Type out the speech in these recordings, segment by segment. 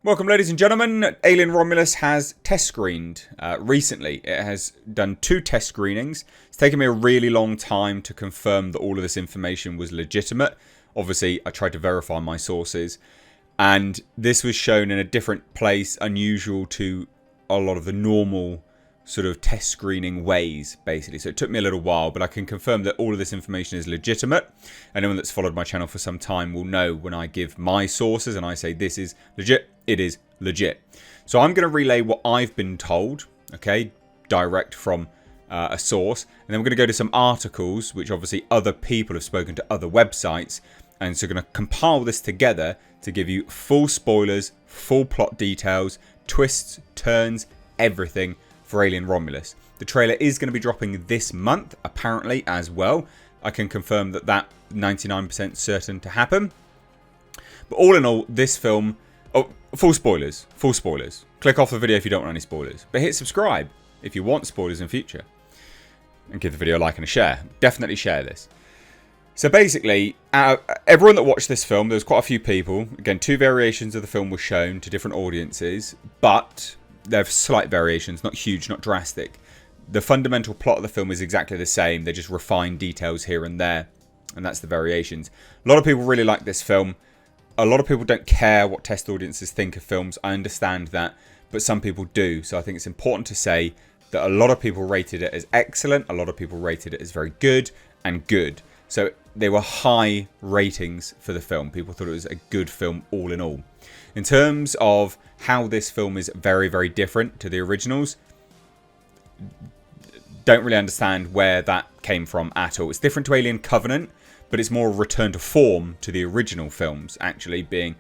Welcome, ladies and gentlemen. Alien Romulus has test screened recently. It has done 2 test screenings. It's taken me a really long time to confirm that all of this information was legitimate. Obviously, I tried to verify my sources. And this was shown in a different place, unusual to a lot of the normal sort of test screening ways, basically. So it took me a little while, but I can confirm that all of this information is legitimate. Anyone that's followed my channel for some time will know when I give my sources and I say this is legit, it is legit. So I'm going to relay what I've been told, okay, direct from a source. And then we're going to go to some articles, which obviously other people have spoken to other websites. And so we're going to compile this together to give you full spoilers, full plot details, twists, turns, everything for Alien Romulus. The trailer is going to be dropping this month, apparently, as well. I can confirm that that's 99% certain to happen. But all in all, this film... Oh, full spoilers. Full spoilers. Click off the video if you don't want any spoilers. But hit subscribe if you want spoilers in future. And give the video a like and a share. Definitely share this. So basically, everyone that watched this film, there was quite a few people. Again, 2 variations of the film were shown to different audiences. But... they're slight variations, not huge, not drastic. The fundamental plot of the film is exactly the same. They just refine details here and there. And that's the variations. A lot of people really like this film. A lot of people don't care what test audiences think of films. I understand that. But some people do. So I think it's important to say that a lot of people rated it as excellent. A lot of people rated it as very good and good. So they were high ratings for the film. People thought it was a good film all in all. In terms of how this film is very, very different to the originals, don't really understand where that came from at all. It's different to Alien Covenant, but it's more a return to form to the original films, actually being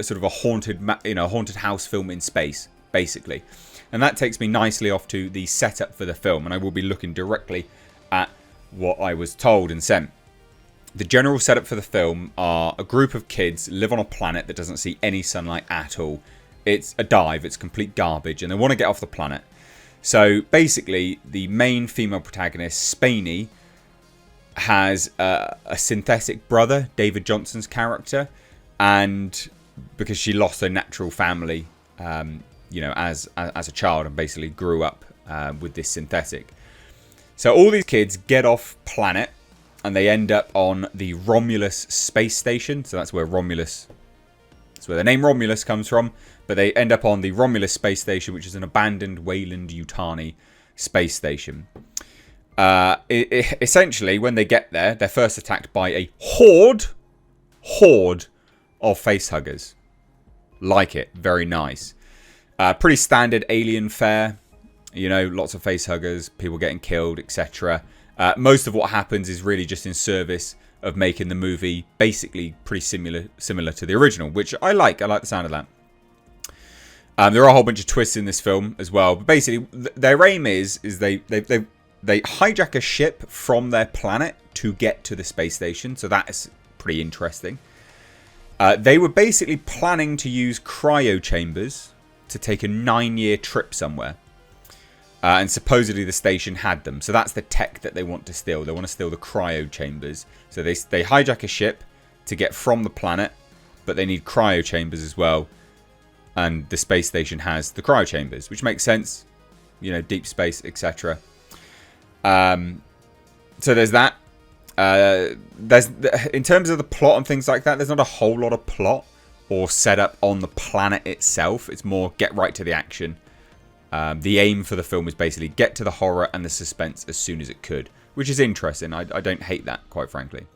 sort of a haunted house film in space, basically. And that takes me nicely off to the setup for the film, and I will be looking directly at what I was told and sent. The general setup for the film are a group of kids live on a planet that doesn't see any sunlight at all. It's a dive, it's complete garbage, and they want to get off the planet. So basically, the main female protagonist, Spainy, has a synthetic brother, David Johnson's character, and because she lost her natural family, as a child, and basically grew up with this synthetic. So all these kids get off planet. And they end up on the Romulus space station. So that's where the name Romulus comes from. But they end up on the Romulus space station, which is an abandoned Weyland-Yutani space station. Essentially, when they get there, they're first attacked by a horde of Facehuggers. Like it. Very nice. Pretty standard alien fare. You know, lots of Facehuggers, people getting killed, etc. Most of what happens is really just in service of making the movie basically pretty similar to the original, which I like. I like the sound of that. There are a whole bunch of twists in this film as well. But basically, their aim is they hijack a ship from their planet to get to the space station. So that is pretty interesting. They were basically planning to use cryo chambers to take a 9-year trip somewhere. And supposedly the station had them. So that's the tech that they want to steal. They want to steal the cryo chambers. So they hijack a ship to get from the planet. But they need cryo chambers as well. And the space station has the cryo chambers. Which makes sense. You know, deep space, etc. So there's that. In terms of the plot and things like that, there's not a whole lot of plot or setup on the planet itself. It's more get right to the action. The aim for the film is basically get to the horror and the suspense as soon as it could, which is interesting. I don't hate that, quite frankly.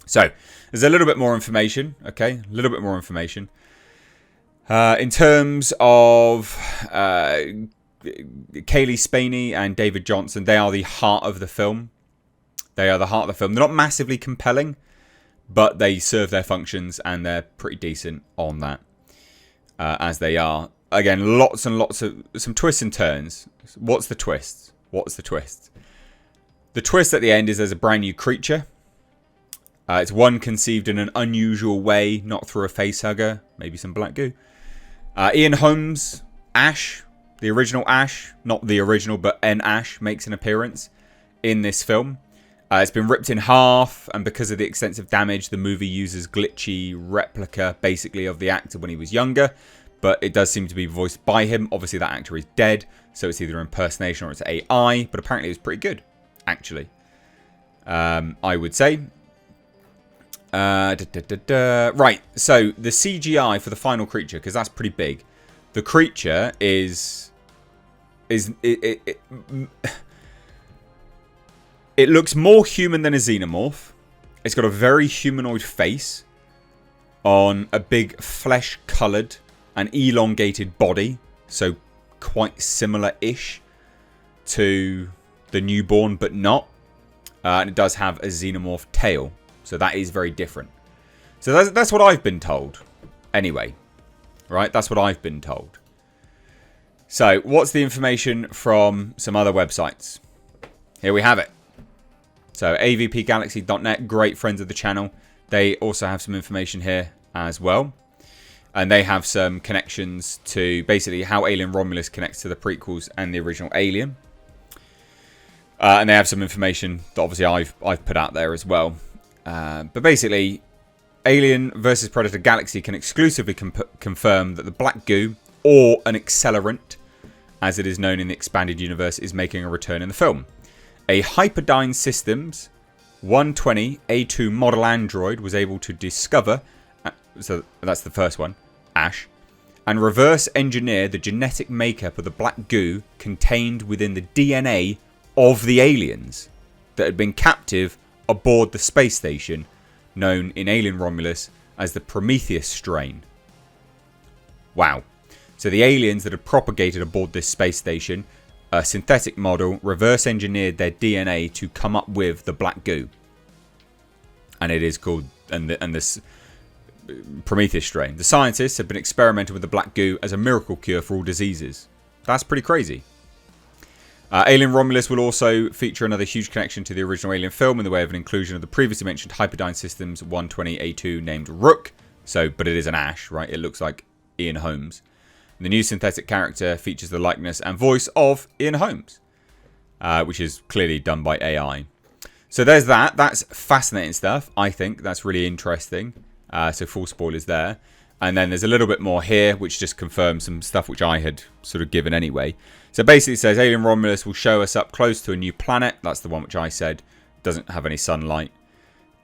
So, there's a little bit more information, okay? A little bit more information. In terms of Kaylee Spainy and David Johnson, they are the heart of the film. They are the heart of the film. They're not massively compelling, but they serve their functions and they're pretty decent on that, as they are. Again, lots and lots of some twists and turns. What's the twist? What's the twist? The twist at the end is there's a brand new creature. It's one conceived in an unusual way, not through a facehugger, maybe some black goo. Ian Holmes, Ash, the original Ash, not the original, but N. Ash makes an appearance in this film. It's been ripped in half, and because of the extensive damage, the movie uses glitchy replica, basically, of the actor when he was younger. But it does seem to be voiced by him. Obviously, that actor is dead, so it's either impersonation or it's AI. But apparently, it was pretty good, actually. I would say. Right, so the CGI for the final creature, because that's pretty big. The creature it looks more human than a xenomorph. It's got a very humanoid face on a big flesh-coloured and elongated body. So quite similar-ish to the newborn, but not. And it does have a xenomorph tail. So that is very different. So that's what I've been told. Anyway. Right? That's what I've been told. So what's the information from some other websites? Here we have it. So avpgalaxy.net, great friends of the channel. They also have some information here as well. And they have some connections to basically how Alien Romulus connects to the prequels and the original Alien. And they have some information that obviously I've put out there as well. But basically, Alien vs Predator Galaxy can exclusively confirm that the black goo, or an accelerant, as it is known in the expanded universe, is making a return in the film. A Hyperdyne Systems 120A2 model android was able to discover, so that's the first one, Ash, and reverse engineer the genetic makeup of the black goo contained within the DNA of the aliens that had been captive aboard the space station known in Alien Romulus as the Prometheus strain. Wow. So the aliens that had propagated aboard this space station, a synthetic model, reverse engineered their DNA to come up with the black goo. And it is called, and this Prometheus strain. The scientists have been experimenting with the black goo as a miracle cure for all diseases. That's pretty crazy. Alien Romulus will also feature another huge connection to the original Alien film in the way of an inclusion of the previously mentioned Hyperdyne Systems 120A2 named Rook. But it is an Ash, right? It looks like Ian Holmes. The new synthetic character features the likeness and voice of Ian Holmes, which is clearly done by AI. So there's that. That's fascinating stuff. I think that's really interesting. So full spoilers there. And then there's a little bit more here, which just confirms some stuff which I had sort of given anyway. So basically it says Alien Romulus will show us up close to a new planet. That's the one which I said doesn't have any sunlight.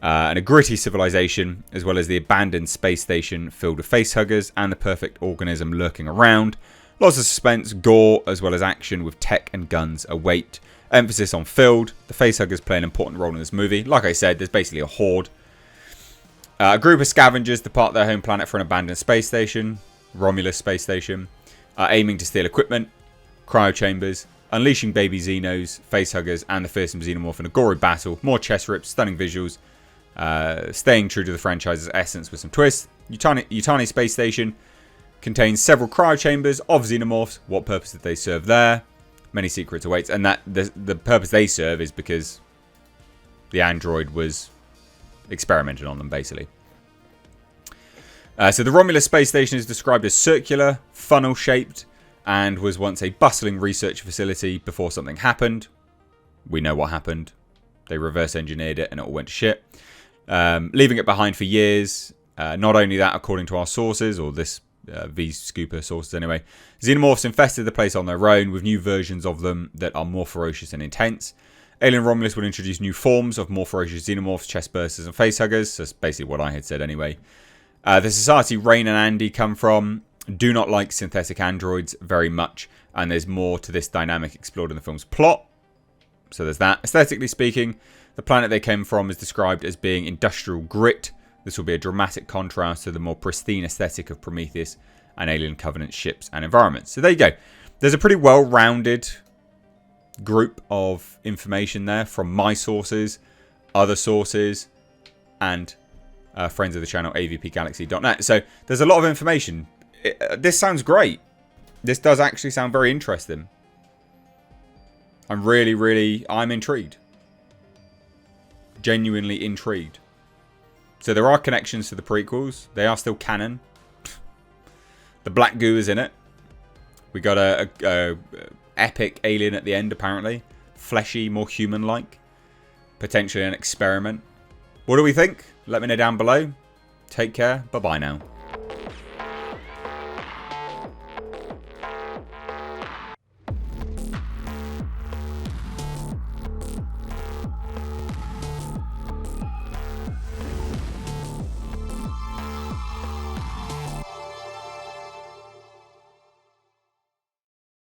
And a gritty civilization, as well as the abandoned space station filled with facehuggers and the perfect organism lurking around. Lots of suspense, gore, as well as action with tech and guns await. Emphasis on filled. The facehuggers play an important role in this movie. Like I said, there's basically a horde. A group of scavengers depart their home planet for an abandoned space station, Romulus space station, aiming to steal equipment, cryo chambers, unleashing baby Xenos, facehuggers, and the fearsome Xenomorph in a gory battle. More chest rips, stunning visuals, staying true to the franchise's essence with some twists. Yutani space station contains several cryo chambers of Xenomorphs. What purpose did they serve there? Many secrets await, and that the purpose they serve is because the android was experimented on them, basically. So the Romulus space station is described as circular, funnel-shaped, and was once a bustling research facility before something happened. We know what happened. They reverse engineered it and it all went to shit. Leaving it behind for years. Not only that, according to our sources, or this V-Scooper sources anyway, Xenomorphs infested the place on their own with new versions of them that are more ferocious and intense. Alien Romulus will introduce new forms of more ferocious Xenomorphs, chestbursters, and facehuggers. That's basically what I had said anyway. The society Rain and Andy come from do not like synthetic androids very much, and there's more to this dynamic explored in the film's plot. So there's that. Aesthetically speaking, the planet they came from is described as being industrial grit. This will be a dramatic contrast to the more pristine aesthetic of Prometheus and Alien Covenant ships and environments. So there you go. There's a pretty well-rounded group of information there from my sources, other sources, and friends of the channel, avpgalaxy.net. So there's a lot of information. This sounds great. This does actually sound very interesting. I'm intrigued. Genuinely intrigued. So there are connections to the prequels. They are still canon. The black goo is in it. We got a epic alien at the end, apparently. Fleshy, more human-like. potentially an experiment. What do we think? Let me know down below. Take care. Bye-bye now.